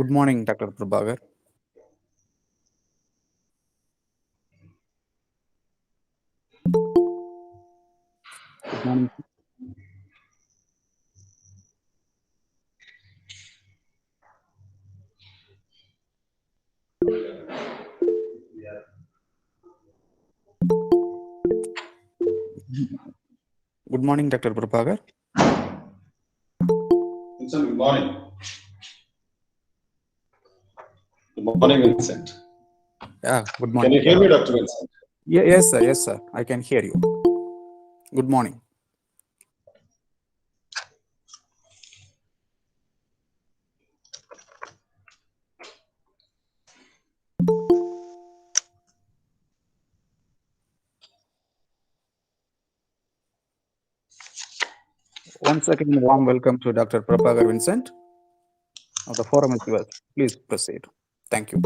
Good morning, Dr. Prabhakar. Good morning. Good morning, Dr. Prabhakar. Good morning. Good morning, Vincent. Yeah, good Can morning. you hear me, Dr. Vincent? Yes, sir. Yes, sir. I can hear you. Good morning. Once again, warm welcome to Dr. Prabhakar Vincent. Now the forum is yours. Please proceed. Thank you.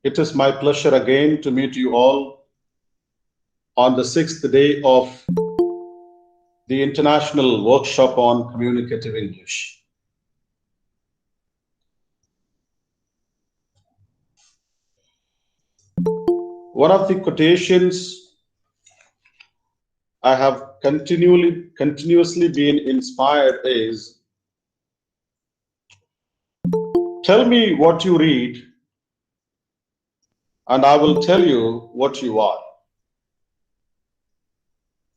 It is my pleasure again to meet you all on the 6th day of the International Workshop on Communicative English. One of the quotations I have continuously been inspired is, tell me what you read and I will tell you what you are.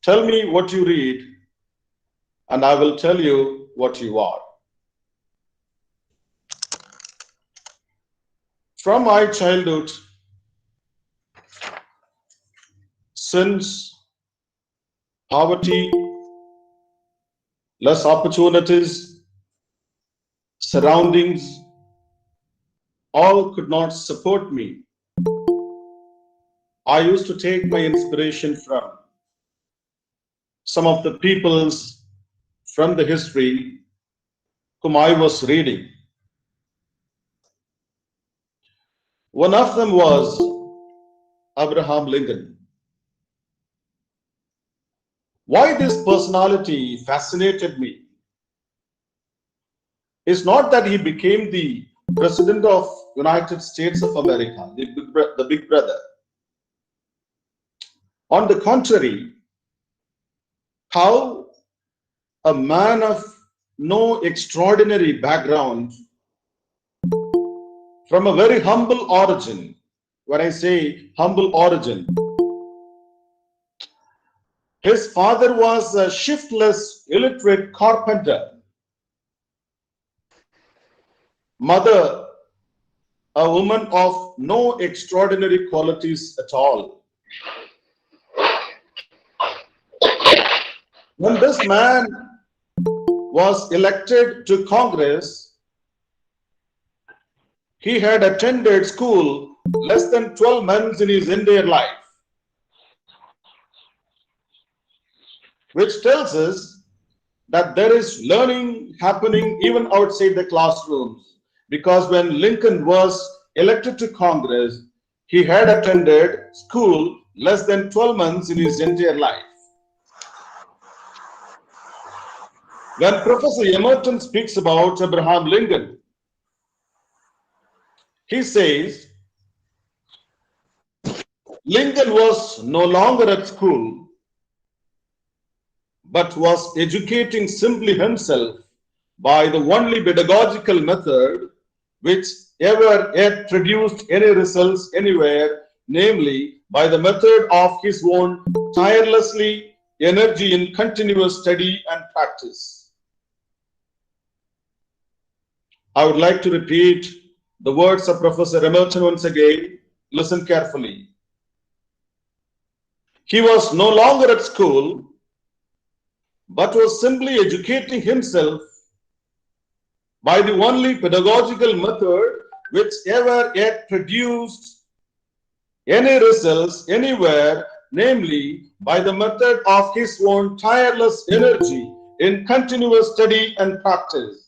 Tell me what you read and I will tell you what you are. From my childhood, since poverty, less opportunities, surroundings, all could not support me, I used to take my inspiration from some of the peoples from the history whom I was reading. One of them was Abraham Lincoln. Why this personality fascinated me is not that he became the president of United States of America, the big brother. On the contrary, how a man of no extraordinary background, from a very humble origin, when I say humble origin, his father was a shiftless, illiterate carpenter. Mother, a woman of no extraordinary qualities at all. When this man was elected to Congress, he had attended school less than 12 months in his entire life, which tells us that there is learning happening even outside the classrooms. Because when Lincoln was elected to Congress, he had attended school less than 12 months in his entire life. When Professor Emerton speaks about Abraham Lincoln, he says, Lincoln was no longer at school, but was educating simply himself by the only pedagogical method which ever yet produced any results anywhere, namely by the method of his own tirelessly energy in continuous study and practice. I would like to repeat the words of Professor Emerton once again. Listen carefully. He was no longer at school, but was simply educating himself by the only pedagogical method which ever yet produced any results anywhere, namely by the method of his own tireless energy in continuous study and practice.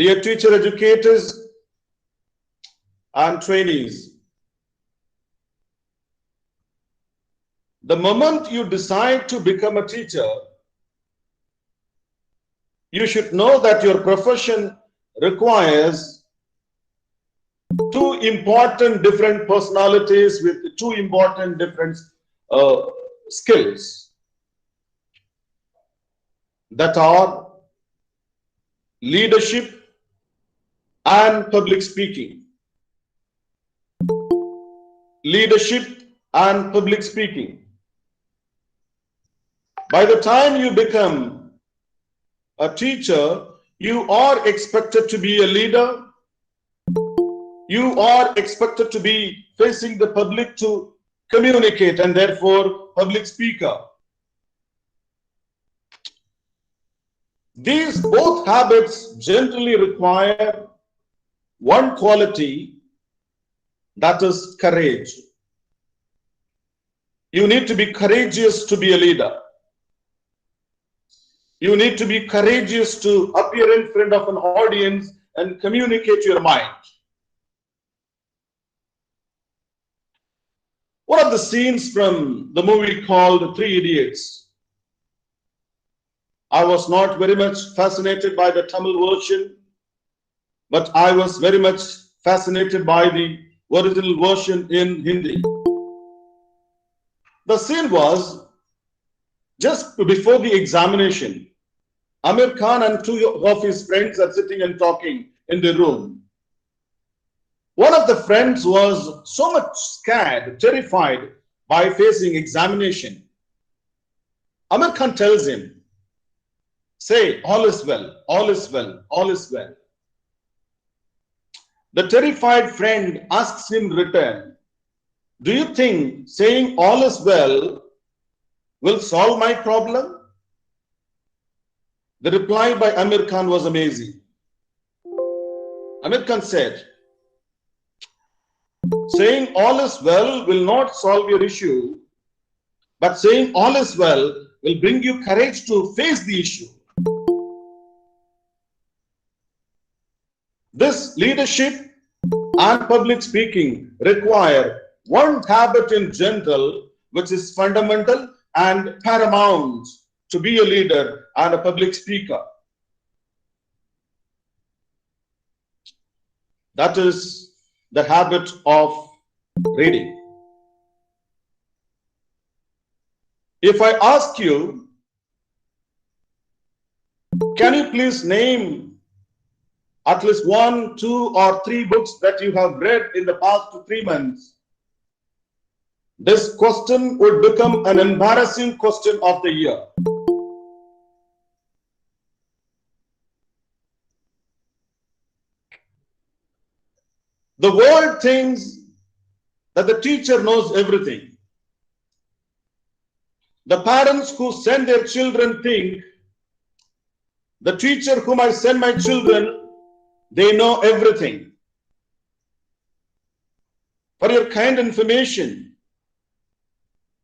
Dear teacher educators and trainees, the moment you decide to become a teacher, you should know that your profession requires two important different personalities with two important different skills that are leadership and public speaking. Leadership and public speaking. By the time you become a teacher, you are expected to be a leader. You are expected to be facing the public to communicate and therefore public speaker. These both habits generally require one quality, that is courage. You need to be courageous to be a leader. You need to be courageous to appear in front of an audience and communicate your mind. One of the scenes from the movie called Three Idiots. I was not very much fascinated by the Tamil version, but I was very much fascinated by the original version in Hindi. The scene was just before the examination. Amir Khan and two of his friends are sitting and talking in the room. One of the friends was so much scared, terrified by facing examination. Amir Khan tells him, say, all is well, all is well, all is well. The terrified friend asks him in return, do you think saying all is well will solve my problem? The reply by Amir Khan was amazing. Amir Khan said, saying all is well will not solve your issue, but saying all is well will bring you courage to face the issue. This leadership and public speaking require one habit in general, which is fundamental and paramount to be a leader and a public speaker. That is the habit of reading. If I ask you, can you please name at least 1, 2, or 3 books that you have read in the past 3 months? This question would become an embarrassing question of the year. The world thinks that the teacher knows everything. The parents who send their children think the teacher whom I send my children, they know everything. For your kind information,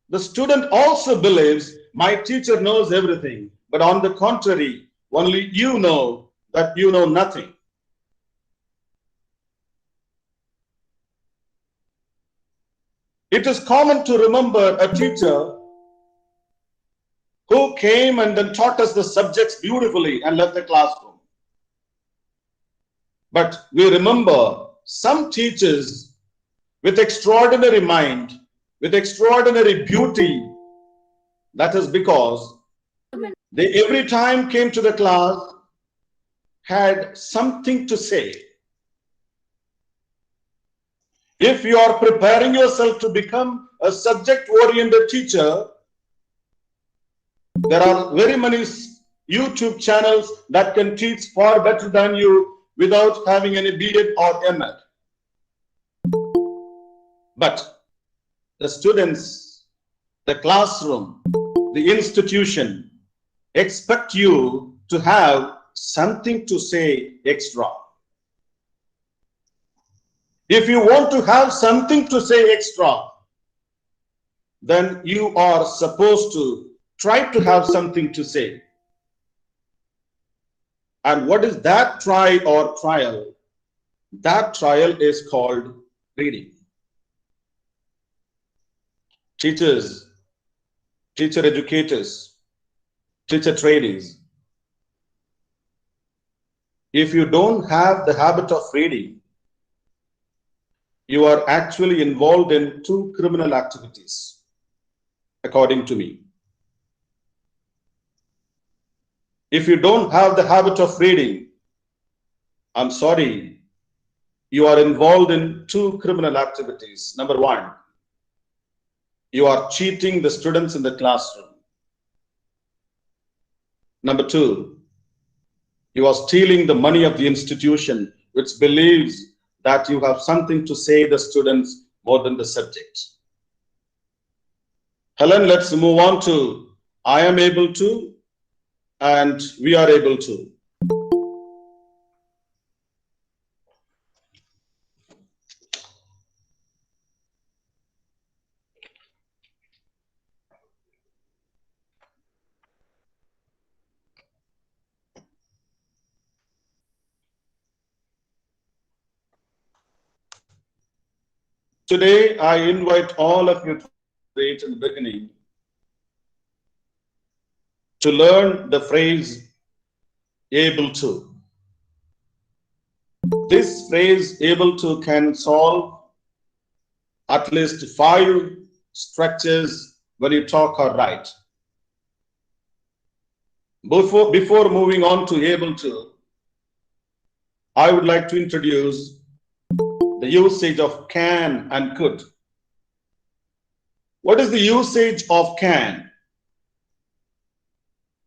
the student also believes my teacher knows everything, but on the contrary, only you know that you know nothing. It is common to remember a teacher who came and then taught us the subjects beautifully and left the classroom. But we remember some teachers with extraordinary mind, with extraordinary beauty. That is because they every time came to the class had something to say. If you are preparing yourself to become a subject-oriented teacher, there are very many YouTube channels that can teach far better than you without having any B.Ed or M.Ed. But the students, the classroom, the institution expect you to have something to say extra. If you want to have something to say extra, then you are supposed to try to have something to say. And what is that try or trial? That trial is called reading. Teachers, teacher educators, teacher trainees, if you don't have the habit of reading, you are actually involved in two criminal activities, according to me. If you don't have the habit of reading, I'm sorry, you are involved in two criminal activities. Number one, you are cheating the students in the classroom. Number two, you are stealing the money of the institution, which believes that you have something to say the students more than the subject. Helen, let's move on to I am able to and we are able to. Today, I invite all of you to concentrate in the beginning to learn the phrase able to. This phrase able to can solve at least 5 structures when you talk or write. Before moving on to able to, I would like to introduce the usage of can and could. What is the usage of can?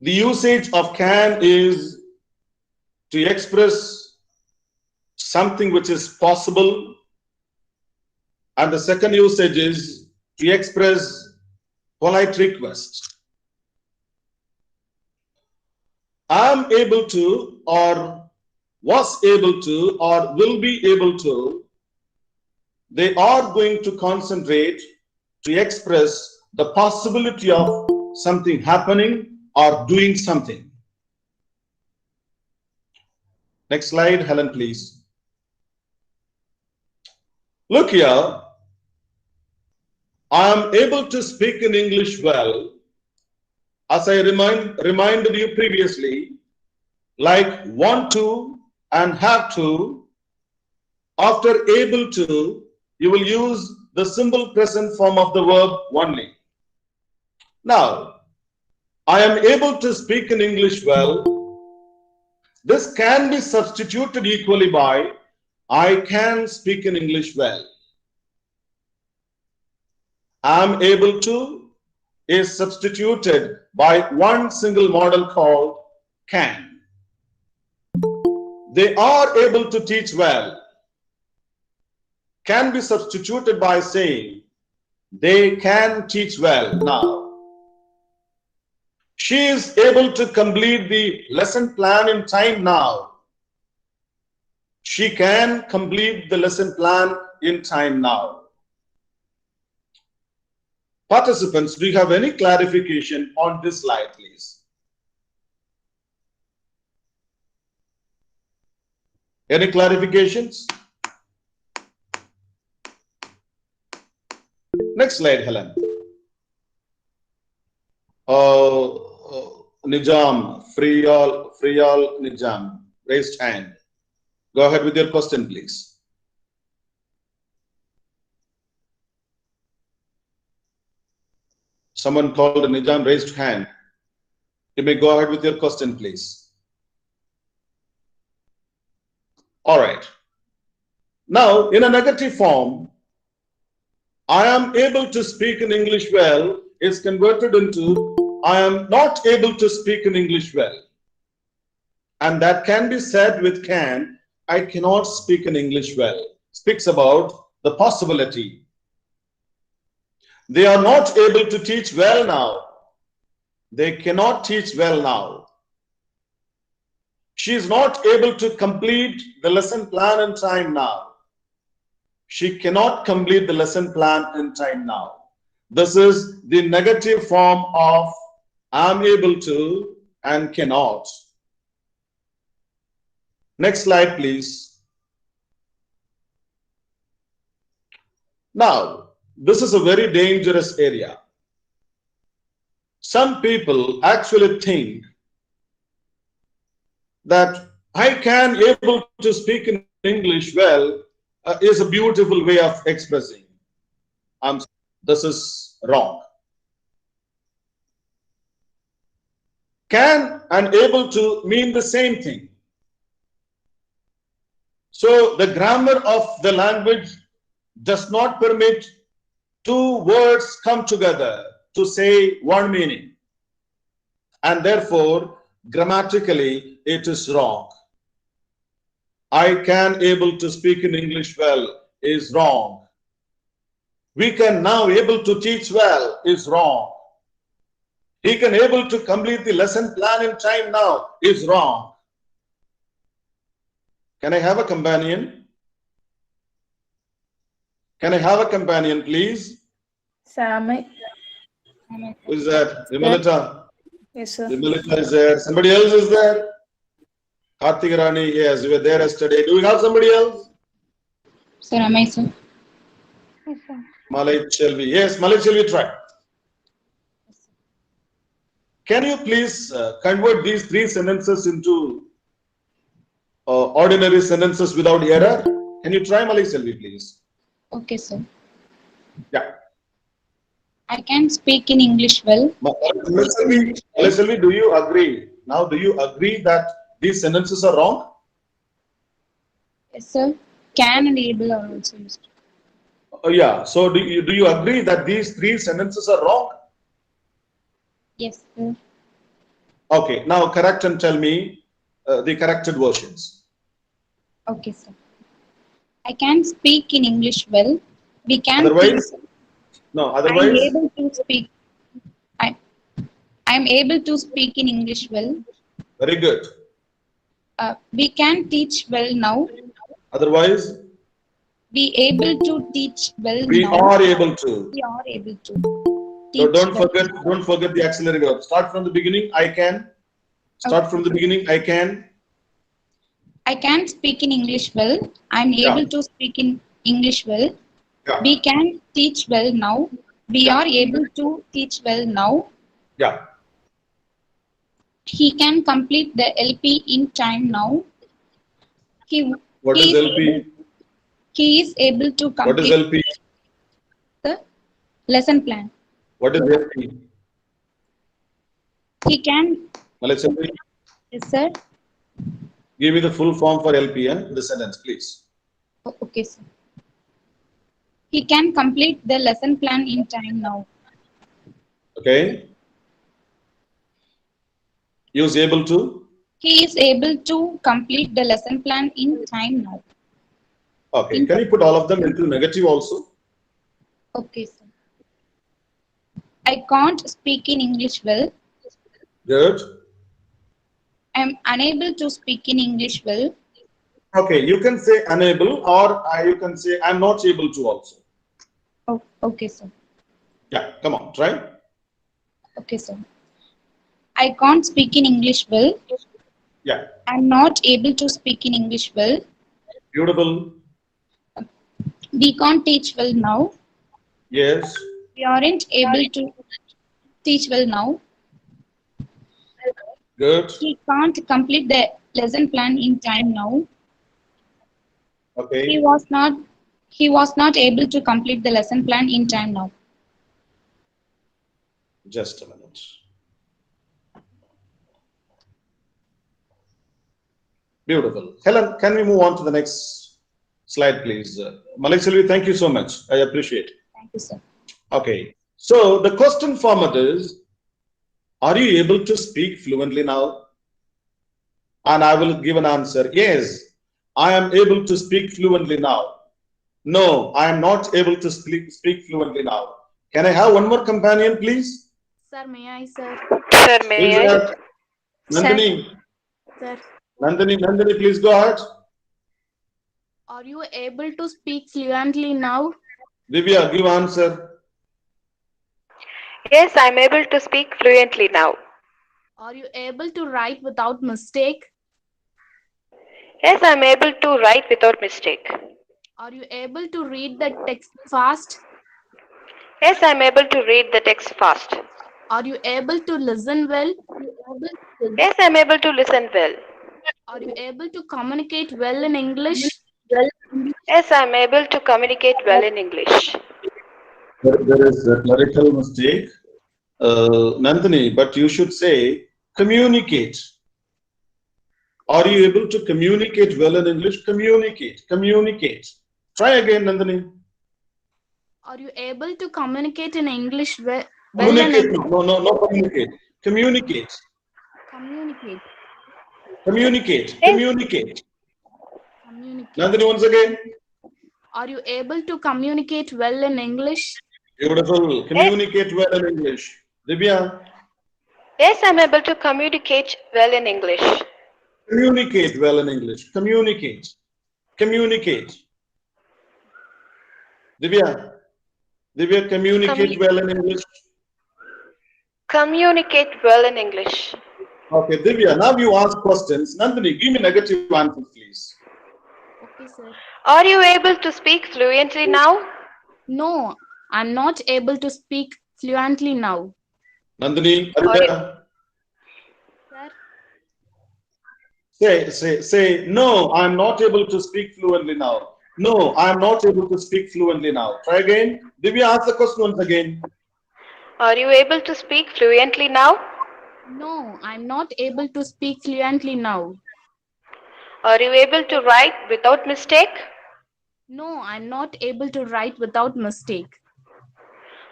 The usage of can is to express something which is possible, and the second usage is to express polite request. I'm able to, or was able to, or will be able to, they are going to concentrate to express the possibility of something happening or doing something. Next slide, Helen, please. Look here. I am able to speak in English well. As I reminded you previously, like want to and have to, after able to, you will use the simple present form of the verb only. Now, I am able to speak in English well. This can be substituted equally by I can speak in English well. Am able to is substituted by one single model called can. They are able to teach well can be substituted by saying they can teach well. Now, she is able to complete the lesson plan in time now. She can complete the lesson plan in time now. Participants, do you have any clarification on this slide, please? Any clarifications? Next slide, Helen. Nijam, Friyal Nijam, raised hand. Go ahead with your question, please. Someone called Nijam, raised hand. You may go ahead with your question, please. All right. Now, in a negative form, I am able to speak in English well is converted into I am not able to speak in English well. And that can be said with can, I cannot speak in English well. Speaks about the possibility. They are not able to teach well now. They cannot teach well now. She is not able to complete the lesson plan in time now. She cannot complete the lesson plan in time now. This is the negative form of am able to and cannot. Next slide, please. Now, this is a very dangerous area. Some people actually think that I can able to speak in English well is a beautiful way of expressing. This is wrong. Can and able to mean the same thing. So the grammar of the language does not permit two words come together to say one meaning, and therefore grammatically it is wrong. I can able to speak in English well is wrong. We can now able to teach well is wrong. He can able to complete the lesson plan in time now is wrong. Can I have a companion? Can I have a companion, please? Sam. Who is that? Vimalita. Yes, sir. Vimalita is there. Somebody else is there? Karthik Rani, yes, you were there yesterday. Do we have somebody else? Sir, am I, sir? Malay Chelvi. Yes, Malay Chelvi, try. Can you please convert these three sentences into ordinary sentences without error? Can you try, Malay Chelvi, please? Okay, sir. Yeah. I can speak in English well. Malay Chelvi, do you agree? Now, do you agree that these sentences are wrong? Yes, sir. Can and able are also used. Yeah. So, do you agree that these three sentences are wrong? Yes, sir. Okay. Now, correct and tell me the corrected versions. Okay, sir. I can speak in English well. We can Otherwise, teach. no. I'm Otherwise, able to speak. I I'm able to speak in English well. very good. We can teach well now. Otherwise, Be able to teach well we now. are able to. We are able to So teach don't well. forget the auxiliary verb. Start from the beginning. I can. Start from the beginning. I can. I can speak in English well. I'm Yeah. able to speak in English well. Yeah. We can teach well now. We Yeah. are able to teach well now. Yeah. He can complete the LP in time now. He What he is is able, LP? he is able to What is complete LP? the lesson plan. What is LP? He can, Malaysia, yes, sir. give me the full form for LP and the sentence, please. Okay, sir. He can complete the lesson plan in time now. Okay. He was able to. He is able to complete the lesson plan in time now. Okay. Can you put all of them into negative also? Okay, sir. I can't speak in English well. Good. I'm unable to speak in English well. Okay. You can say unable, or you can say I'm not able to also. Oh, okay, sir. Yeah. Come on. Try. Okay, sir. I can't speak in English well. Yeah. I'm not able to speak in English well. Beautiful. We can't teach well now. Yes. We aren't able to teach well now. Good. He can't complete the lesson plan in time now. Okay. He was not able to complete the lesson plan in time now. Just a minute. Beautiful. Helen, can we move on to the next slide, please? Malik Silvi, thank you so much. I appreciate it. Thank you, sir. Okay. So the question format is, are you able to speak fluently now? And I will give an answer. Yes, I am able to speak fluently now. No, I am not able to speak fluently now. Can I have one more companion, please? Sir, may I, sir? Sir, Who is may I? that? Nandini. Sir, Nandini, please go ahead. are you able to speak fluently now? Divya, give answer. Yes, I'm able to speak fluently now. Are you able to write without mistake? Yes, I'm able to write without mistake. Are you able to read the text fast? Yes, I'm able to read the text fast. Are you able to listen well? Yes, I'm able to listen well. Are you able to communicate well in English? Yes, I'm able to communicate well in English. There is a clerical mistake, Nandini, but you should say communicate. Are you able to communicate well in English? Communicate, communicate. Try again, Nandini. Are you able to communicate in English well in Communicate, English? no, communicate. Communicate, Communicate. communicate, Yes, communicate. Communicate. Nandini, once again. Are you able to communicate well in English? Beautiful. yes, Communicate well in English. Divya, yes, I'm able to communicate well in English. communicate well in English. Communicate, communicate. Divya, Divya, communicate Commu- well in English. communicate well in English. Okay, Divya, now you ask questions. Nandini, give me negative answers, please. Okay, sir. Are you able to speak fluently now? No, I'm not able to speak fluently now. Nandini, are you Are you, there? Sir, Say, no, I'm not able to speak fluently now. No, I'm not able to speak fluently now. Try again. Divya, ask the question once again. are you able to speak fluently now? no, I'm not able to speak fluently now. Are you able to write without mistake? No, I'm not able to write without mistake.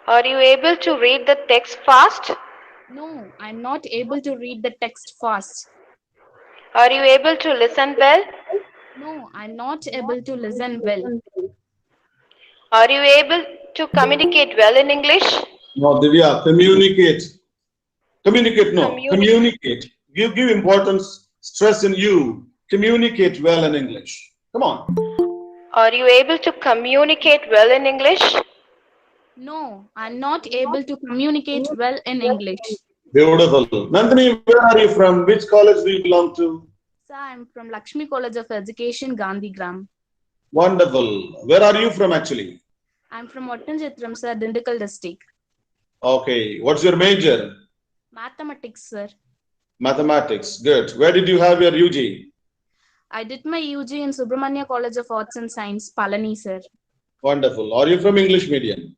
Are you able to read the text fast? No, I'm not able to read the text fast. Are you able to listen well? No, I'm not able to listen well. Are you able to communicate well in English? No, Divya, communicate. Communicate, no. Communi- Communicate. Give importance, stress in you. Communicate well in English. Come on. Are you able to communicate well in English? No, I'm not able to communicate well in English. Beautiful. Nandini, where are you from? Which college do you belong to? Sir, I'm from Lakshmi College of Education, Gandhigram. Wonderful. Where are you from actually? I'm from Ottanchitram, sir, Dindikal district. Okay. What's your major? Mathematics, sir. Mathematics. Good. Where did you have your UG? I did my UG in Subramania College of Arts and Science, Palani, sir. Wonderful. Are you from English medium?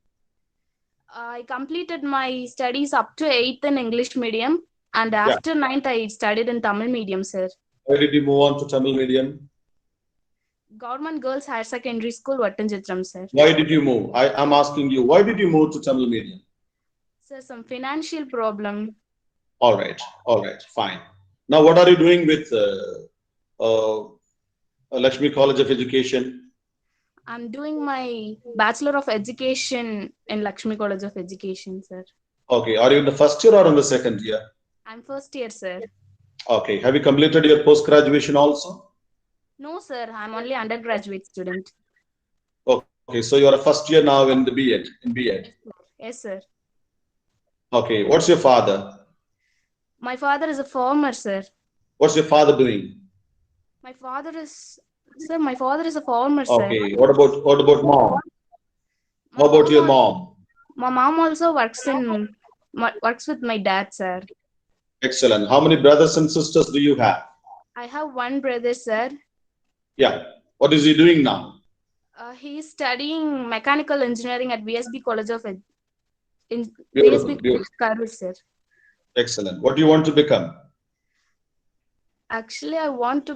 I completed my studies up to 8th in English medium, and after 9th I studied in Tamil medium, sir. Why did you move on to Tamil medium? Government Girls Higher Secondary School, Vattanchitram, sir. Why did you move? I'm asking you, why did you move to Tamil medium? Sir, some financial problem. All right, fine. Now, what are you doing with Lakshmi College of Education? I'm doing my Bachelor of Education in Lakshmi College of Education, sir. Okay, are you in the first year or in the second year? I'm first year, sir. Okay, have you completed your post graduation also? No, sir, I'm only undergraduate student. Okay, so you're a first year now in the B.Ed. In B.Ed. Yes, sir. Okay, what's your father? My father is a farmer, sir. What's your father doing? My father is a farmer, sir. Okay, what about mom? My How about your al- mom? My mom also works with my dad, sir. Excellent. How many brothers and sisters do you have? I have one brother, sir. Yeah. What is he doing now? He's studying mechanical engineering at VSB College of Beautiful, VSB beautiful. Karur, sir. Excellent. What do you want to become? Actually, I want to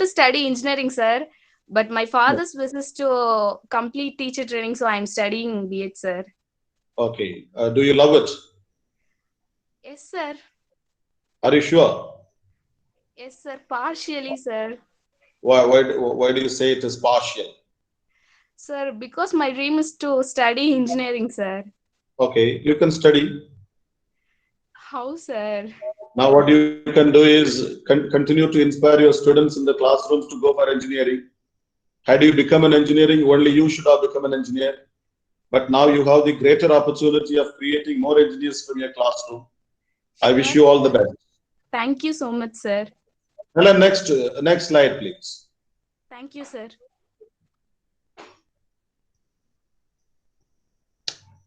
study engineering, sir. But my father's wish is to complete teacher training, so I'm studying B.Ed, sir. Okay. Do you love it? Yes, sir. Are you sure? Yes, sir. Partially, sir. Why do you say it is partial? Sir, because my dream is to study engineering, sir. Okay, you can study. How, sir? Now, what you can do is continue to inspire your students in the classrooms to go for engineering. Had you become an engineering, only you should have become an engineer. But now you have the greater opportunity of creating more engineers from your classroom. I wish you all the best. Thank you so much, sir. Helen, next slide, please. Thank you, sir.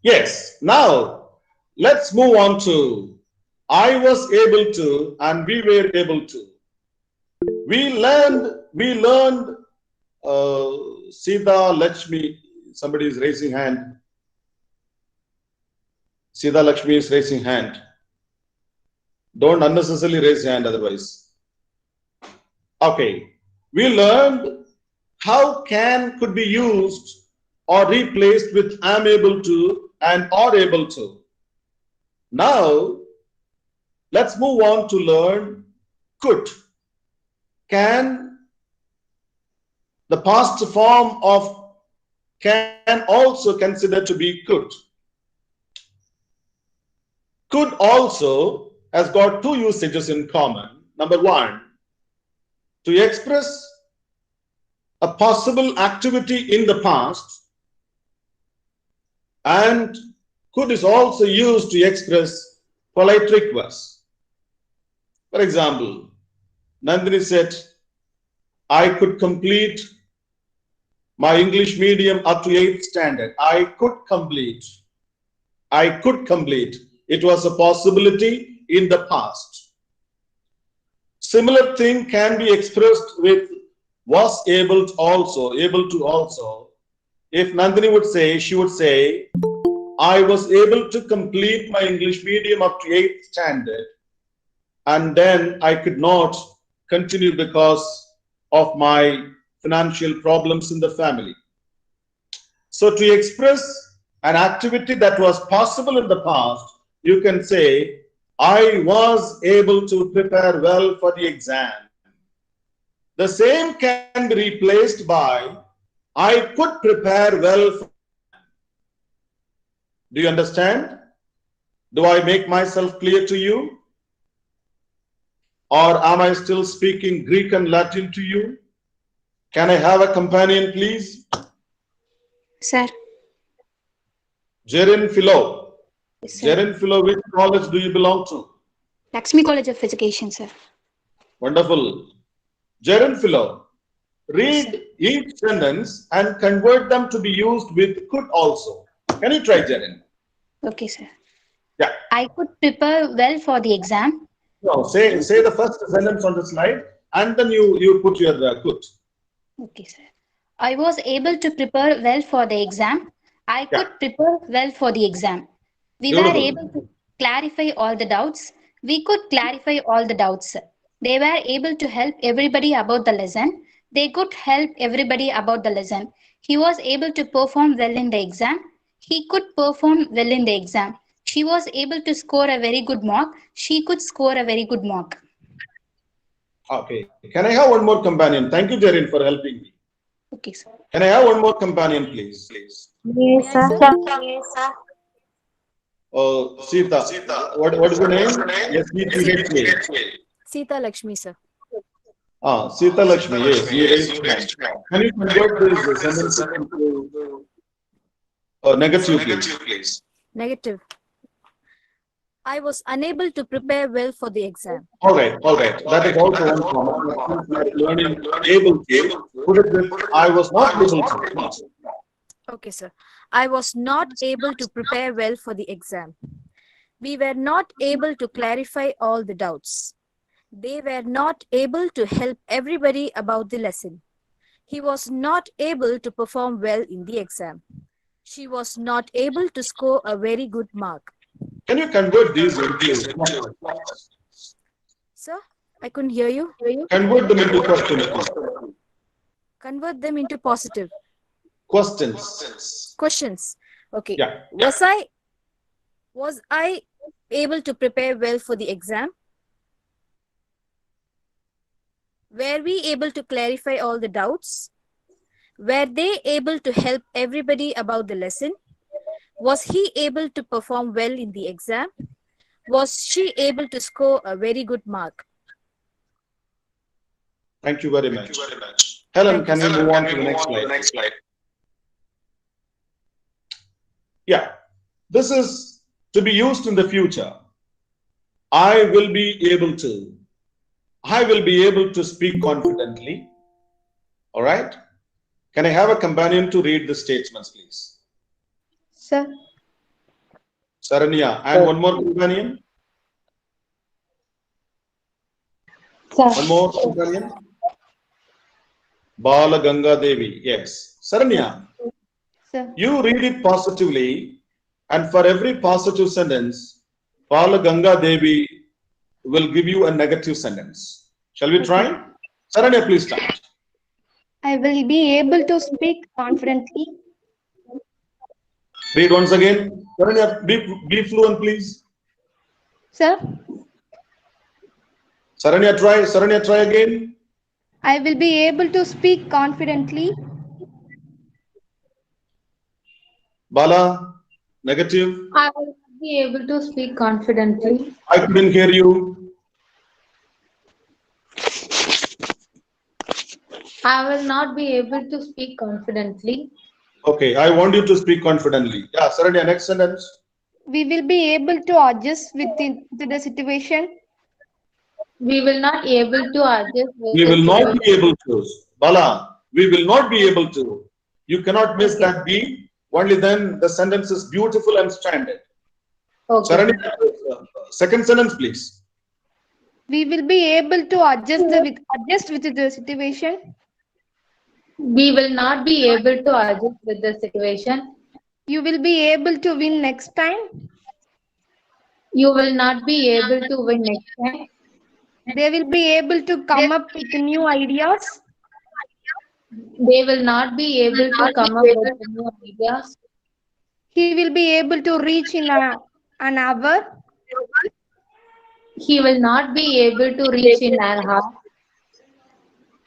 Yes. Now let's move on to I was able to and we were able to. We learned Sita Lakshmi. Somebody is raising hand. Sita Lakshmi is raising hand. Don't unnecessarily raise hand otherwise. Okay. We learned how can could be used or replaced with am able to and are able to. Now let's move on to learn could. Can, the past form of can also considered to be could. Could also has got two usages in common. Number one, to express a possible activity in the past, and could is also used to express polite requests. For example, Nandini said, I could complete my English medium up to 8th standard. I could complete. It was a possibility in the past. Similar thing can be expressed with was able to also. If Nandini would say, she would say, I was able to complete my English medium up to 8th standard, and then I could not continue because of my financial problems in the family. So to express an activity that was possible in the past, you can say, I was able to prepare well for the exam. The same can be replaced by, I could prepare well. Do you understand? Do I make myself clear to you? Or am I still speaking Greek and Latin to you? Can I have a companion, please? Sir. Jerin Philo. Yes, sir. Jerin Philo, which college do you belong to? Lakshmi College of Education, sir. Wonderful. Jerin Philo, read each sentence and convert them to be used with could also. Can you try, Jerin? Okay, sir. Yeah. I could prepare well for the exam. No, say the first sentence on the slide, and then you put your could. Okay, sir. I was able to prepare well for the exam. I could prepare well for the exam. We were able to clarify all the doubts. We could clarify all the doubts. They were able to help everybody about the lesson. They could help everybody about the lesson. He was able to perform well in the exam. He could perform well in the exam. She was able to score a very good mark. She could score a very good mark. Okay. Can I have one more companion? Thank you, Jerin, for helping me. Okay, sir. Can I have one more companion, please? Yes, sir. Oh, Sita. What is the name? S-E-T-H-A. Sita Lakshmi, sir. Sita Lakshmi. Yes, you raised hand. Can you convert this sentence into negative, please? Negative. I was unable to prepare well for the exam. All right. That is also one common. Learning able to. Put it with I was not able to. Okay, sir. I was not able to prepare well for the exam. We were not able to clarify all the doubts. They were not able to help everybody about the lesson. He was not able to perform well in the exam. She was not able to score a very good mark. Can you convert these into? Sir, I couldn't hear you. Convert them into questions. Convert them into positive. Questions. Okay. Yeah. Was I able to prepare well for the exam? Were we able to clarify all the doubts? Were they able to help everybody about the lesson? Was he able to perform well in the exam? Was she able to score a very good mark? Thank you very much. Helen, can we move on to the next slide? Yeah, this is to be used in the future. I will be able to. I will be able to speak confidently. All right. Can I have a companion to read the statements, please? Sir. Saranya. And one more companion. Sir. One more companion. Bala Ganga Devi. Yes. Saranya. Sir. You read it positively, and for every positive sentence, Bala Ganga Devi will give you a negative sentence. Shall we try? Saranya, please start. I will be able to speak confidently. Read once again. Saranya, be fluent, please. Sir. Saranya, try again. I will be able to speak confidently. Bala, negative. I will be able to speak confidently. I couldn't hear you. I will not be able to speak confidently. Okay, I want you to speak confidently. Yeah, Saranya, next sentence. We will be able to adjust with the situation. We will not be able to adjust with We the will not situation. be able to. Bala, we will not be able to. You cannot miss that B. Only then the sentence is beautiful and standard. Okay. Saranya, second sentence, please. We will be able to adjust with the situation. We will not be able to adjust with the situation. You will be able to win next time. You will not be able to win next time. They will be able to come up with new ideas. They will not be able to come up with new ideas. He will be able to reach in an hour. He will not be able to reach in an hour.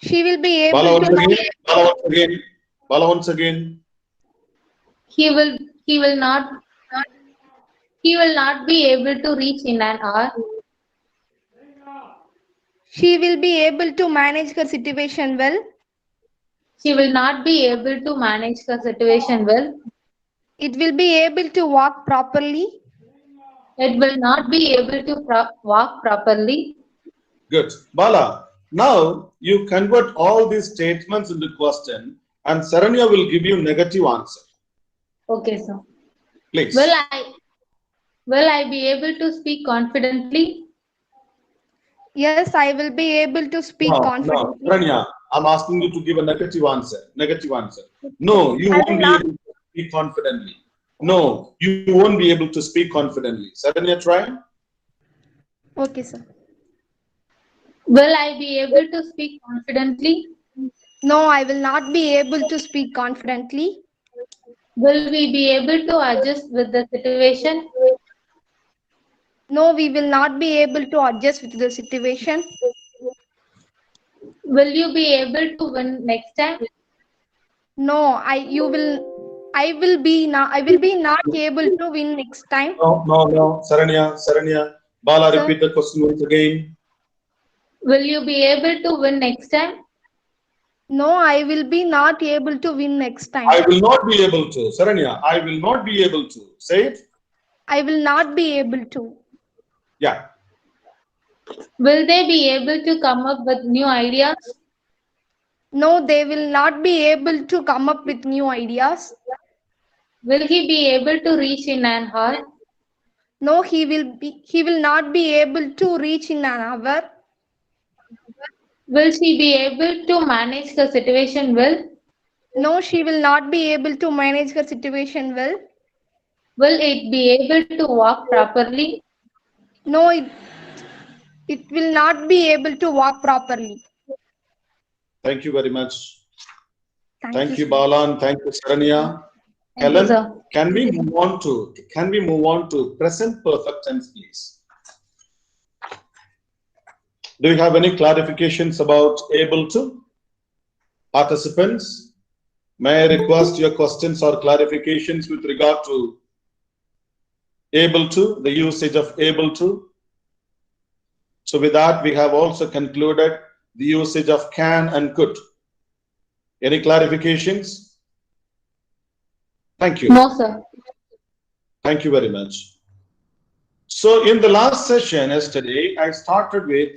She will be able Bala once to. again. Bala once again. Bala once again. He will not be able to reach in an hour. She will be able to manage her situation well. She will not be able to manage the situation well. It will be able to walk properly. It will not be able to walk properly. Good. Bala, now you convert all these statements into question and Saranya will give you negative answer. Okay, sir. Please. Will I be able to speak confidently? Yes, I will be able to speak confidently. No, Saranya, I'm asking you to give a negative answer. Negative answer. No, you won't be able to speak confidently. No, you won't be able to speak confidently. Saranya, try. Okay, sir. Will I be able to speak confidently? No, I will not be able to speak confidently. Will we be able to adjust with the situation? No, we will not be able to adjust with the situation. Will you be able to win next time? No, I will be not able to win next time. No. Saranya. Bala, Sir? repeat the question once again. Will you be able to win next time? No, I will be not able to win next time. I will not be able to. Saranya, I will not be able to. Say it. I will not be able to. Yeah. Will they be able to come up with new ideas? No, they will not be able to come up with new ideas. Will he be able to reach in an hour? No, he will not be able to reach in an hour. Will she be able to manage the situation well? No, she will not be able to manage her situation well. Will it be able to walk properly? No, it will not be able to walk properly. Thank you very much. Thank you, sir. Bala, and thank you, Saranya. Thank you, Helen, sir. can we move on to present perfect tense, please? Do you have any clarifications about able to? Participants, may I request your questions or clarifications with regard to able to, the usage of able to? So with that, we have also concluded the usage of can and could. Any clarifications? Thank you. No, sir. Thank you very much. So in the last session yesterday, I started with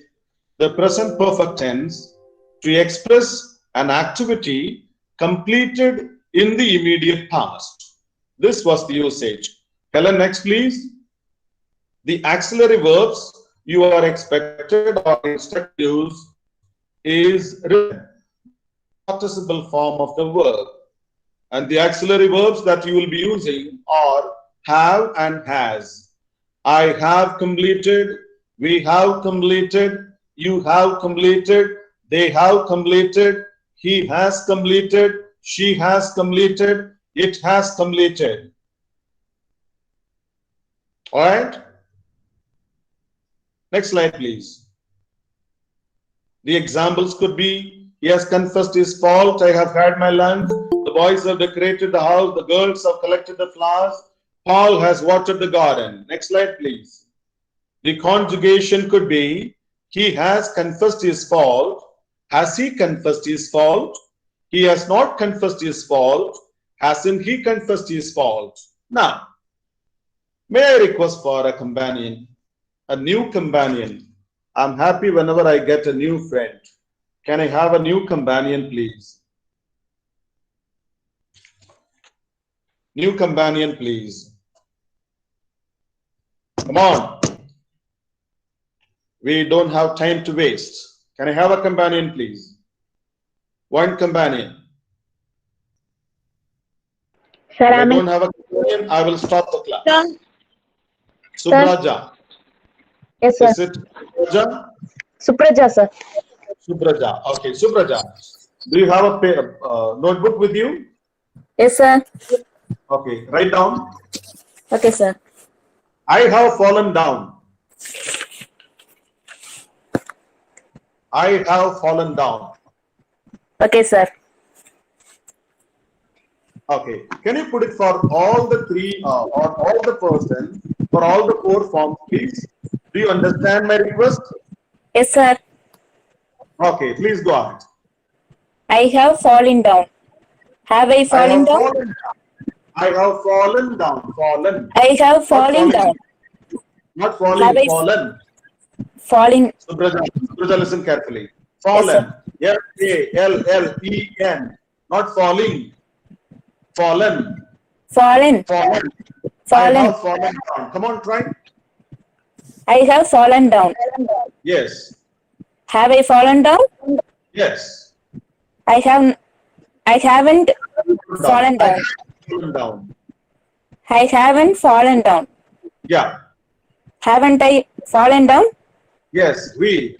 the present perfect tense to express an activity completed in the immediate past. This was the usage. Helen, next please. The auxiliary verbs you are expected or instructed to use is written participle form of the verb. And the auxiliary verbs that you will be using are have and has. I have completed, we have completed, you have completed, they have completed, he has completed, she has completed, it has completed. All right? Next slide, please. The examples could be, he has confessed his fault, I have had my lunch, the boys have decorated the house, the girls have collected the flowers, Paul has watered the garden. Next slide, please. The conjugation could be, he has confessed his fault. Has he confessed his fault? He has not confessed his fault. Hasn't he confessed his fault? Now, may I request for a companion, a new companion? I'm happy whenever I get a new friend. Can I have a new companion, please? New companion, please. Come on. We don't have time to waste. Can I have a companion, please? One companion. Sir, If I don't have a companion, I will stop the class. Sir. Subraja. Yes, sir. Is it Subraja? Supraja, sir. Subraja. Okay, Subraja. Do you have a notebook with you? Yes, sir. Okay, write down. Okay, sir. I have fallen down. I have fallen down. Okay, sir. Okay. Can you put it for all the three or all the persons for all the four forms, please? Do you understand my request? Yes, sir. Okay, please go ahead. I have fallen down. Have I I fallen have down? fallen down. I have fallen down. Fallen. I have Not fallen falling. down. Not Have falling. I Fallen. fallen? Subraja, listen carefully. Yes, Fallen. sir. Fallen. Not falling. Fallen. Fallen. Fallen. I Fallen. have fallen down. Come on, try. I have fallen down. Yes. Have I fallen down? Yes. I haven't fallen I down. have fallen down. I haven't fallen down. Yeah. Haven't I fallen down? Yes. We.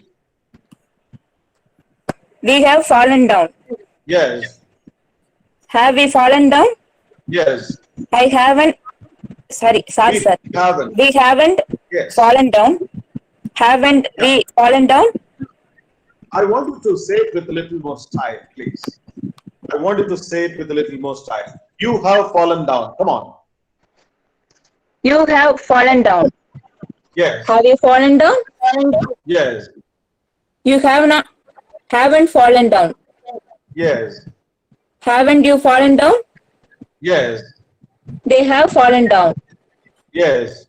We have fallen down. Yes. Have we fallen down? Yes. I haven't. Sorry, We sir. haven't. We haven't Yes. fallen down. Haven't we fallen down? I want you to say it with a little more style, please. I want you to say it with a little more style. You have fallen down. Come on. You have fallen down. Yes. Have you fallen down? Yes. You haven't fallen down. Yes. Haven't you fallen down? Yes. They have fallen down. Yes.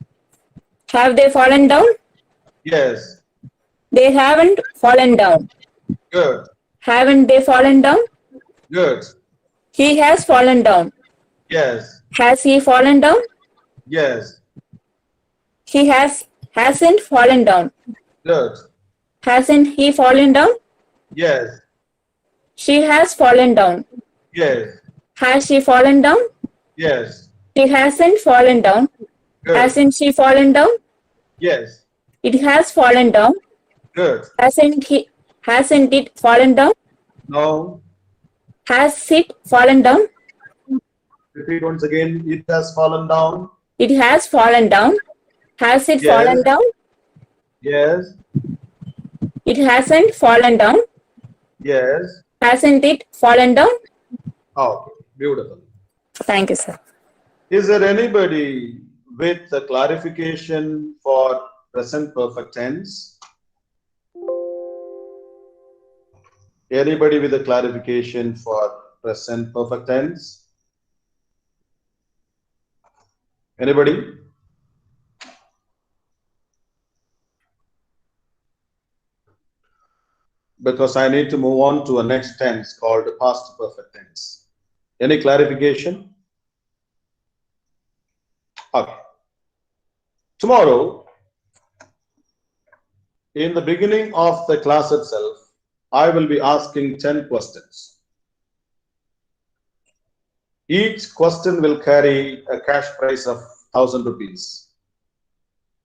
Have they fallen down? Yes. They haven't fallen down. Good. Haven't they fallen down? Good. He has fallen down. Yes. Has he fallen down? Yes. He hasn't fallen down. Good. Hasn't he fallen down? Yes. She has fallen down. Yes. Has she fallen down? Yes. She hasn't fallen down. Good. Hasn't she fallen down? Yes. It has fallen down. Good. Hasn't it fallen down? No. Has it fallen down? Repeat once again. It has fallen down. It has fallen down. Has it Yes. fallen down? Yes. It hasn't fallen down. Yes. Hasn't it fallen down? Okay. Beautiful. Thank you, sir. Is there anybody with a clarification for present perfect tense? Anybody with a clarification for present perfect tense? Anybody? because I need to move on to a next tense called past perfect tense. Any clarification? Okay. Tomorrow, in the beginning of the class itself, I will be asking 10 questions. Each question will carry a cash prize of 1,000 rupees.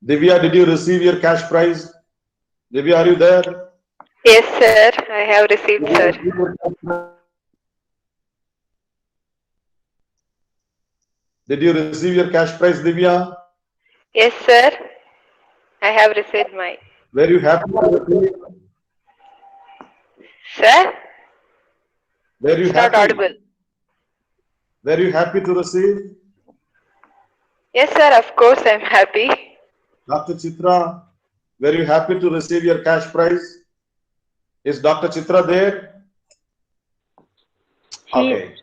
Divya, did you receive your cash prize? Divya, are you there? Yes, sir. I have received, sir. Did you receive your cash prize, Divya? Yes, sir. I have received mine. Were you happy to receive? Sir? Were you It's not happy? audible. Were you happy to receive? Yes, sir. Of course, I'm happy. Dr. Chitra, were you happy to receive your cash prize? Is Dr. Chitra there? Okay.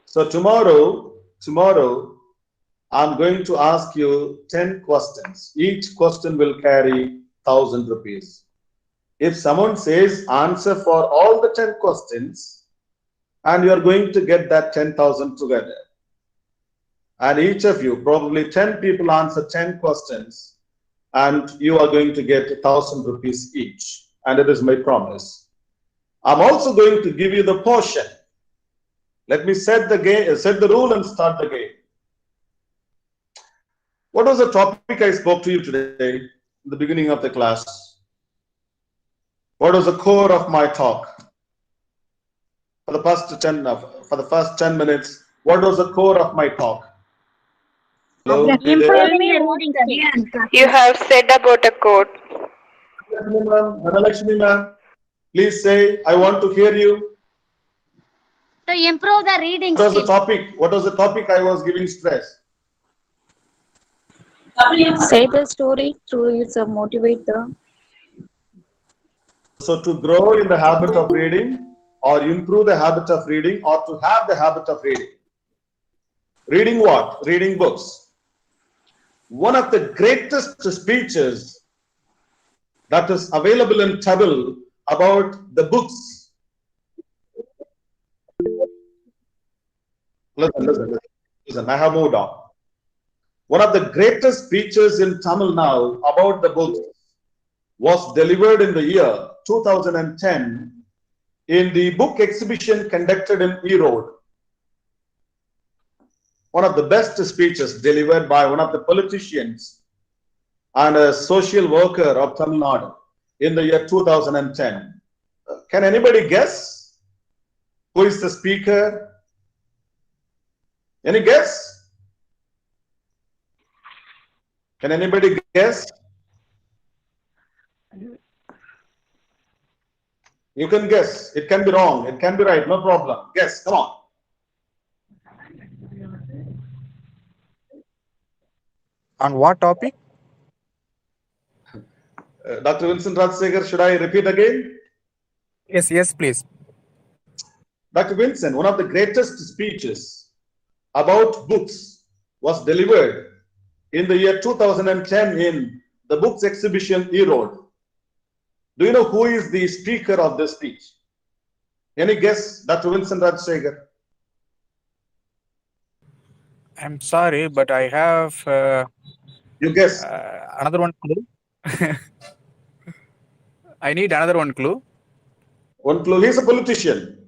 So tomorrow, I'm going to ask you 10 questions. Each question will carry 1,000 rupees. If someone says answer for all the 10 questions, and you're going to get that 10,000 together. And each of you, probably 10 people answer 10 questions, and you are going to get 1,000 rupees each. And it is my promise. I'm also going to give you the portion. Let me set the rule and start the game. What was the topic I spoke to you today in the beginning of the class? What was the core of my talk? For the first 10 minutes, what was the core of my talk? Hello? You have said about a code. Dhanalakshmi ma'am, please say, I want to hear you. To improve the reading What was the skill. topic? What was the topic I was giving stress? Say the story through its motivate the. So to grow in the habit of reading, or improve the habit of reading, or to have the habit of reading. Reading what? Reading books. One of the greatest speeches that is available in Tamil about the books. Listen, I have moved on. One of the greatest speeches in Tamil now about the books was delivered in the year 2010 in the book exhibition conducted in Erode. One of the best speeches delivered by one of the politicians and a social worker of Tamil Nadu in the year 2010. Can anybody guess who is the speaker? Any guess? Can anybody guess? You can guess. It can be wrong. It can be right. No problem. Guess. Come on. On what topic? Dr. Vincent Rajsekhar, should I repeat again? Yes, please. Dr. Vincent, one of the greatest speeches about books was delivered in the year 2010 in the books exhibition Erode. Do you know who is the speaker of this speech? Any guess, Dr. Vincent Rajsekhar? I'm sorry, but I have You guess. another one clue. I need another one clue. One clue. He's a politician.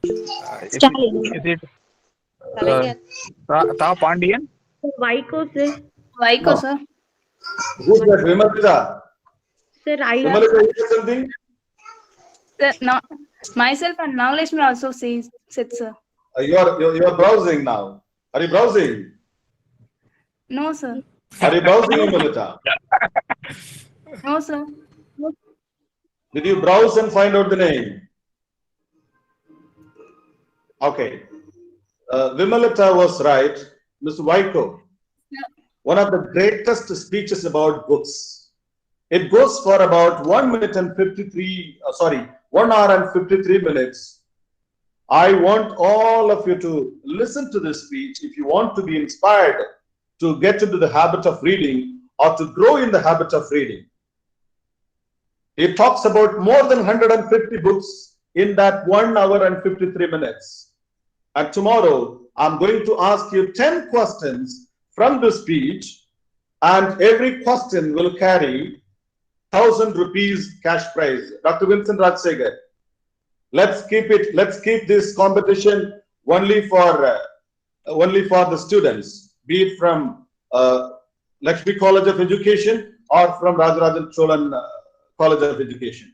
Is it Ta Pandian? Vaiko, sir. Vaiko, sir. Who's that? Vimalita? Sir, I have. Vimalita, you say something? Sir, no, myself and Nagaleshmi also said, sir. You are browsing now. Are you browsing? No, sir. Are you browsing, Vimalita? No, sir. Did you browse and find out the name? Okay. Vimalita was right. Mr. Vaiko. One of the greatest speeches about books. It goes for about 1 hour and 53 minutes. I want all of you to listen to this speech if you want to be inspired to get into the habit of reading or to grow in the habit of reading. It talks about more than 150 books in that 1 hour and 53 minutes. And tomorrow, I'm going to ask you 10 questions from this speech, and every question will carry 1,000 rupees cash prize. Dr. Vincent Rajsegar, let's keep this competition only for the students, be it from Lakshmi College of Education or from Rajarajan Cholan College of Education.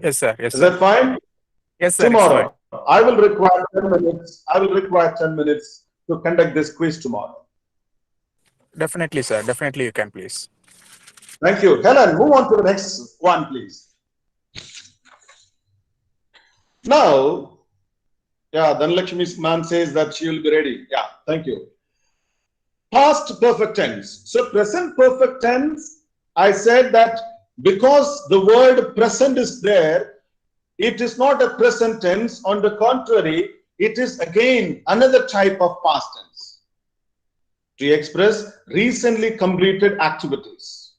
Yes, sir. Yes, Is sir. that fine? Yes, sir. Tomorrow, I will require 10 minutes. I will require 10 minutes to conduct this quiz tomorrow. Definitely, sir. Definitely, you can, please. Thank you. Helen, move on to the next one, please. Now, yeah, Dhanlakshmi's man says that she will be ready. Yeah, thank you. Past perfect tense. So present perfect tense, I said that because the word present is there, it is not a present tense. On the contrary, it is again another type of past tense to express recently completed activities.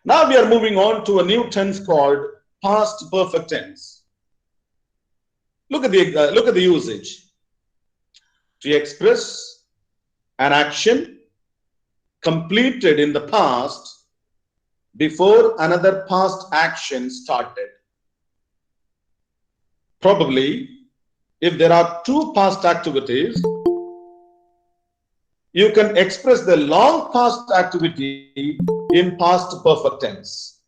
Now we are moving on to a new tense called past perfect tense. Look at the usage. To express an action completed in the past before another past action started. Probably, if there are two past activities, you can express the long past activity in past perfect tense.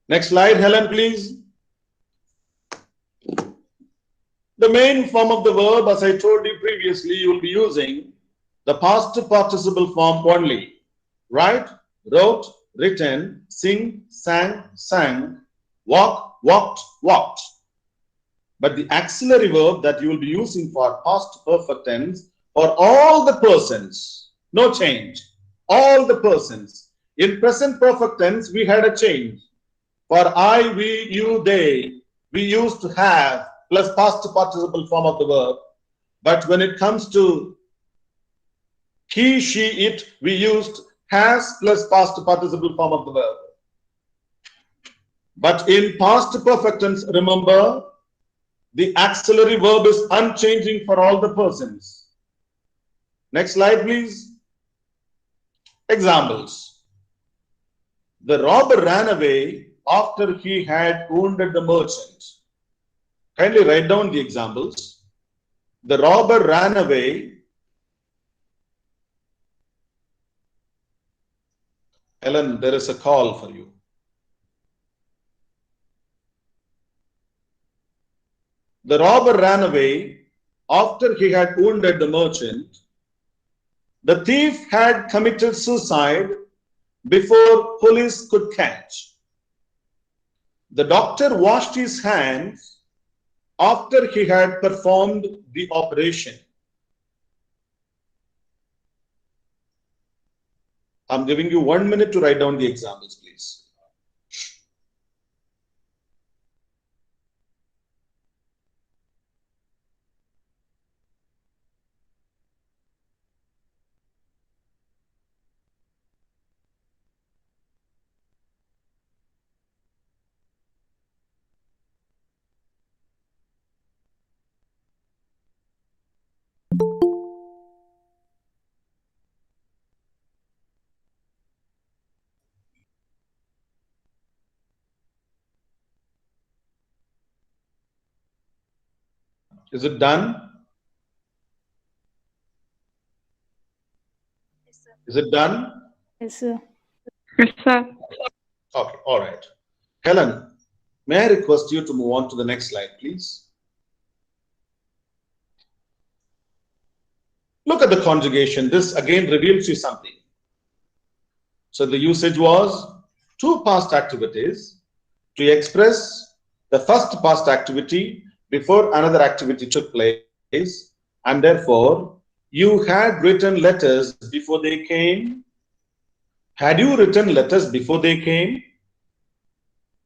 Next slide, Helen, please. The main form of the verb, as I told you previously, you will be using the past participle form only. Write, wrote, written, sing, sang, sang, walk, walked, walked. But the auxiliary verb that you will be using for past perfect tense for all the persons, no change, all the persons. In present perfect tense, we had a change. For I, we, you, they, we used to have plus past participle form of the verb. But when it comes to he, she, it, we used has plus past participle form of the verb. But in past perfect tense, remember, the auxiliary verb is unchanging for all the persons. Next slide, please. Examples. The robber ran away after he had wounded the merchant. Kindly write down the examples. The robber ran away. Helen, there is a call for you. The robber ran away after he had wounded the merchant. The thief had committed suicide before police could catch. The doctor washed his hands after he had performed the operation. I'm giving you 1 minute to write down the examples, please. Is it done? Is it done? Yes, sir. Yes, sir. Okay, all right. Helen, may I request you to move on to the next slide, please? Look at the conjugation. This again reveals you something. So the usage was two past activities to express the first past activity before another activity took place, and therefore you had written letters before they came. Had you written letters before they came?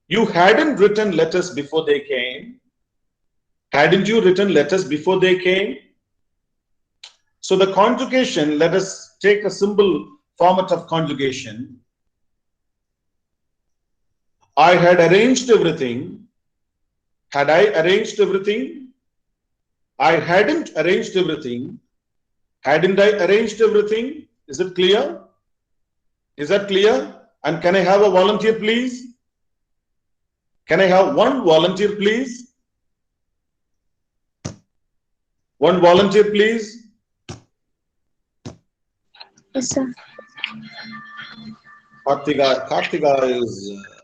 You hadn't written letters before they came. Hadn't you written letters before they came? So the conjugation, let us take a simple format of conjugation. I had arranged everything. Had I arranged everything? I hadn't arranged everything. Hadn't I arranged everything? Is it clear? Is that clear? And can I have a volunteer, please? Can I have one volunteer, please? One volunteer, please. Yes, sir. Kartika is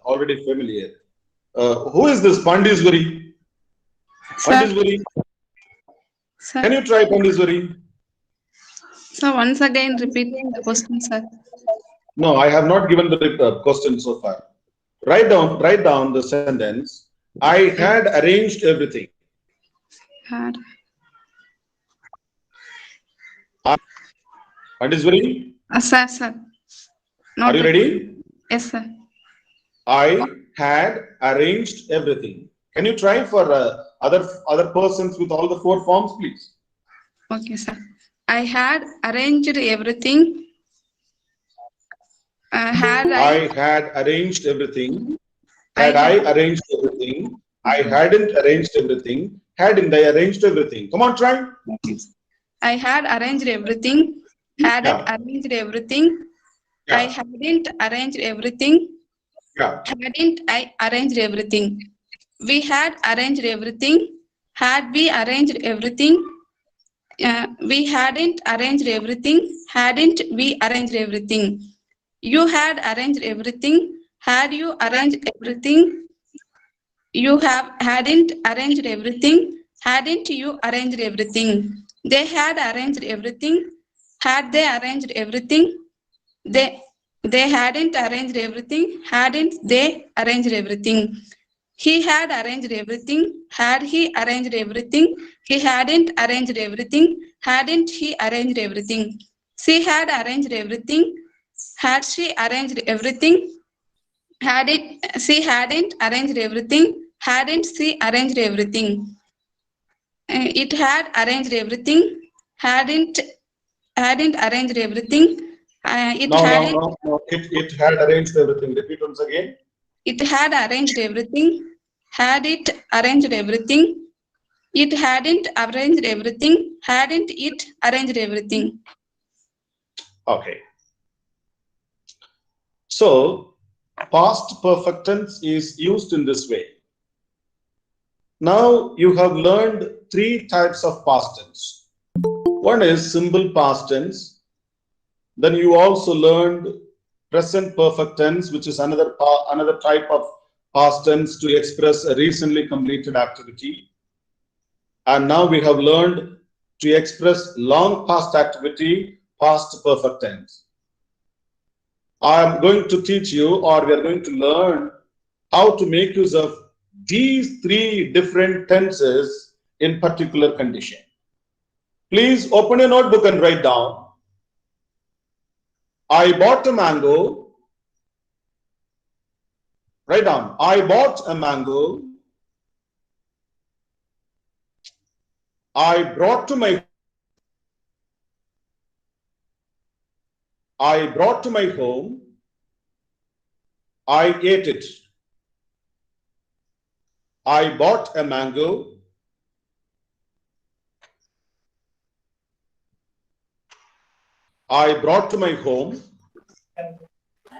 already familiar. Who is this Pandiswari? Pandiswari. Sir. Can you try Pandiswari? So once again repeat the question, sir. No, I have not given the question so far. Write down the sentence. I had arranged everything. Had. Pandiswari? Sir. Are you ready? Yes, sir. I had arranged everything. Can you try for other persons with all the 4 forms, please? Okay, sir. I had arranged everything. I had arranged everything. Had I arranged everything? I hadn't arranged everything. Hadn't I arranged everything? Come on, try. I had arranged everything. Hadn't arranged everything. I hadn't arranged everything. Hadn't I arranged everything? We had arranged everything. Had we arranged everything? We hadn't arranged everything. Hadn't we arranged everything? You had arranged everything. Had you arranged everything? You hadn't arranged everything. Hadn't you arranged everything? They had arranged everything. Had they arranged everything? They hadn't arranged everything. Hadn't they arranged everything? He had arranged everything. Had he arranged everything? He hadn't arranged everything. Hadn't he arranged everything? She had arranged everything. Had she arranged everything? She hadn't arranged everything. Hadn't she arranged everything? It had arranged everything. Hadn't arranged everything. No. It had arranged everything. Repeat once again. It had arranged everything. Had it arranged everything? It hadn't arranged everything. Hadn't it arranged everything? Okay. So, past perfect tense is used in this way. Now, you have learned 3 types of past tense. One is simple past tense. Then you also learned present perfect tense, which is another type of past tense to express a recently completed activity. And now we have learned to express long past activity, past perfect tense. I am going to teach you, or we are going to learn how to make use of these 3 different tenses in particular condition. Please open your notebook and write down. I bought a mango. Write down. I bought a mango. I brought to my home. I ate it. I bought a mango. I brought to my home.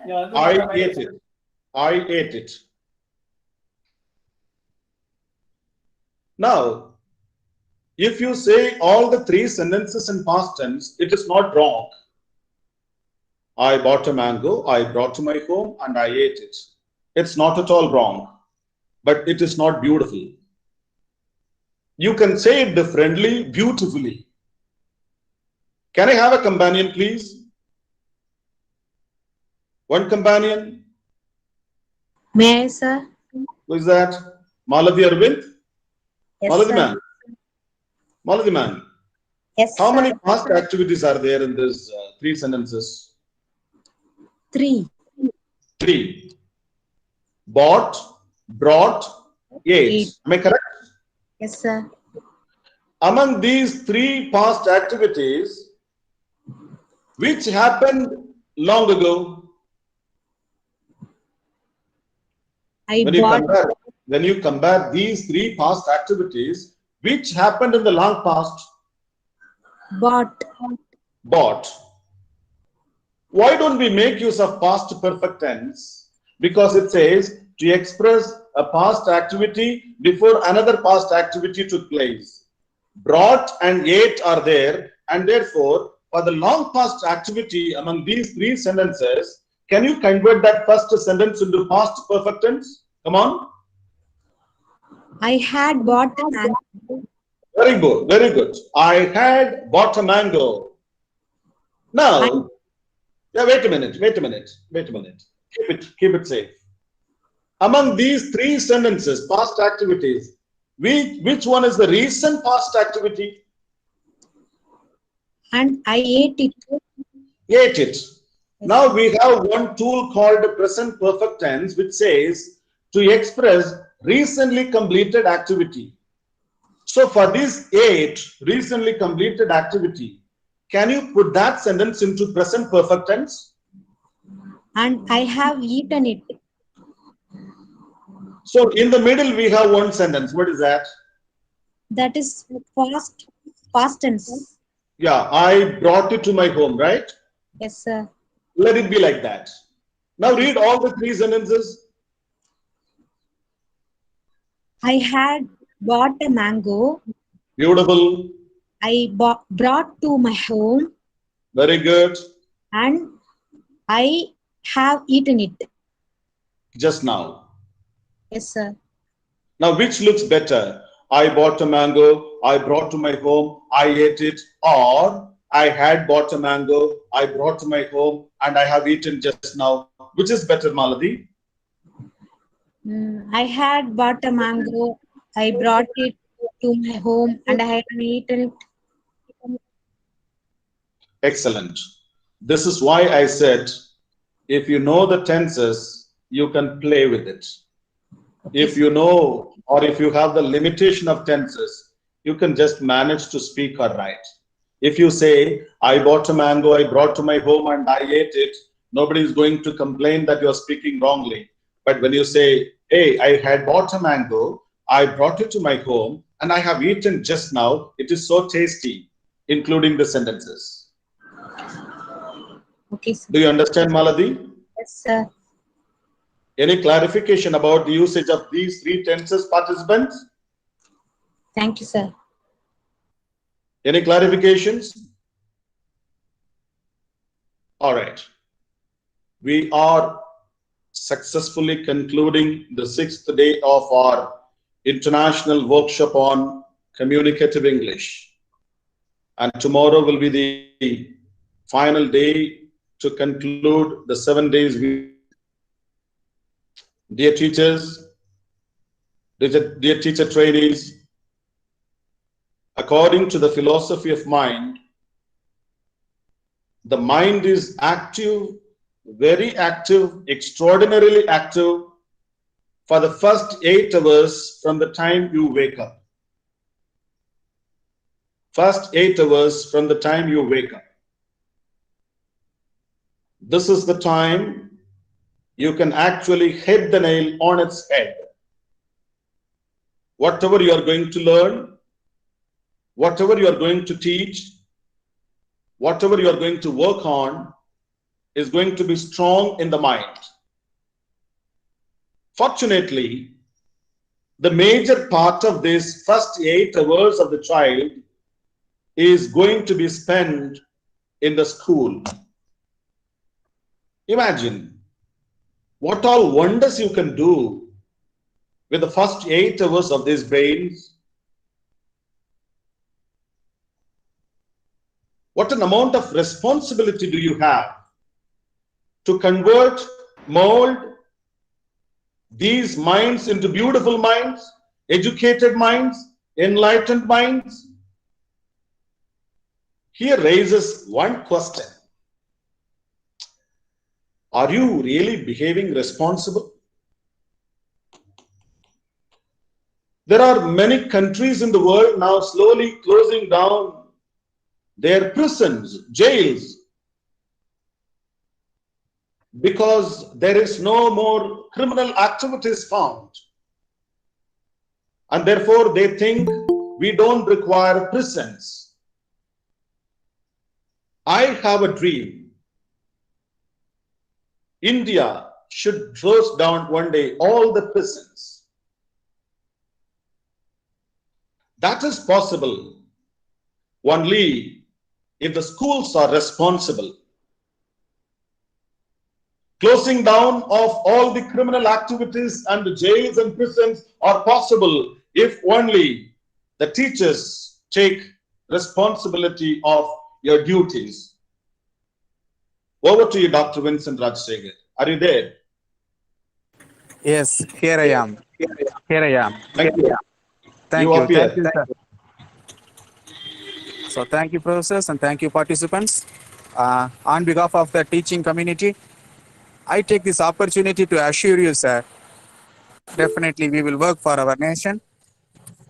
I ate it. I ate it. Now, if you say all the 3 sentences in past tense, it is not wrong. I bought a mango, I brought to my home, and I ate it. It's not at all wrong, but it is not beautiful. You can say it differently, beautifully. Can I have a companion, please? One companion. May I, sir? Who is that? Malathi Arvind? Yes, Malathi sir. man. Malathi man. Yes, How sir. many past activities are there in these 3 sentences? 3. 3. Bought, brought, ate. Am I correct? Yes, sir. Among these 3 past activities, which happened long ago? When you compare these three past activities, which happened in the long past? Bought. Why don't we make use of past perfect tense? Because it says to express a past activity before another past activity took place. Brought and ate are there, and therefore, for the long past activity among these three sentences, can you convert that first sentence into past perfect tense? Come on. I had bought a mango. Very good, very good. I had bought a mango. Now, wait a minute. Keep it safe. Among these three sentences, past activities, which one is the recent past activity? And I ate it. Ate it. Now we have one tool called present perfect tense, which says to express recently completed activity. So for this ate, recently completed activity, can you put that sentence into present perfect tense? And I have eaten it. So in the middle we have one sentence. What is that? That is past tense. Yeah, I brought it to my home, right? Yes, sir. Let it be like that. Now read all the three sentences. I had bought a mango. Beautiful. I brought to my home. Very good. And I have eaten it. Just now. Yes, sir. Now which looks better? I bought a mango, I brought to my home, I ate it, or I had bought a mango, I brought to my home, and I have eaten just now. Which is better, Maladi? I had bought a mango. I brought it to my home and I had eaten it. Excellent. This is why I said, if you know the tenses, you can play with it. If you know, or if you have the limitation of tenses, you can just manage to speak or write. If you say, I bought a mango, I brought to my home and I ate it, nobody is going to complain that you're speaking wrongly. But when you say, hey, I had bought a mango, I brought it to my home and I have eaten just now, it is so tasty, including the sentences. Okay, sir. Do you understand, Maladi? Yes, sir. Any clarification about the usage of these three tenses, participants? Thank you, sir. Any clarifications? All right. We are successfully concluding the 6th day of our international workshop on communicative English. And tomorrow will be the final day to conclude the 7 days. Dear teachers, dear teacher trainees, according to the philosophy of mind, the mind is active, very active, extraordinarily active for the first 8 hours from the time you wake up. First 8 hours from the time you wake up. This is the time you can actually hit the nail on its head. Whatever you are going to learn, whatever you are going to teach, whatever you are going to work on is going to be strong in the mind. Fortunately, the major part of this first 8 hours of the child is going to be spent in the school. Imagine what all wonders you can do with the first 8 hours of these brains. What an amount of responsibility do you have to convert, mold these minds into beautiful minds, educated minds, enlightened minds? Here raises one question. Are you really behaving responsible? There are many countries in the world now slowly closing down their prisons, jails. because there is no more criminal activities found. And therefore they think we don't require prisons. I have a dream. India should close down one day all the prisons. That is possible only if the schools are responsible. Closing down of all the criminal activities and the jails and prisons are possible if only the teachers take responsibility of your duties. Over to you, Dr. Vincent Rajshekhar. Are you there? Yes, here I am. Here I am. Thank you. Thank You you. appear. Thank you, sir. So thank you, professors, and thank you, participants. On behalf of the teaching community, I take this opportunity to assure you, sir, definitely we will work for our nation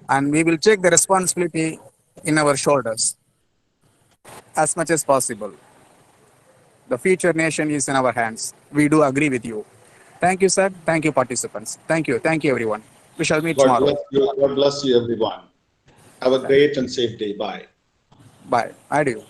and we will take the responsibility in our shoulders as much as possible. The future nation is in our hands. We do agree with you. Thank you, sir. Thank you, participants. Thank you. Thank you, everyone. We shall meet God tomorrow. bless you. God bless you, everyone. Have a great and safe day. Bye. Bye. Adieu.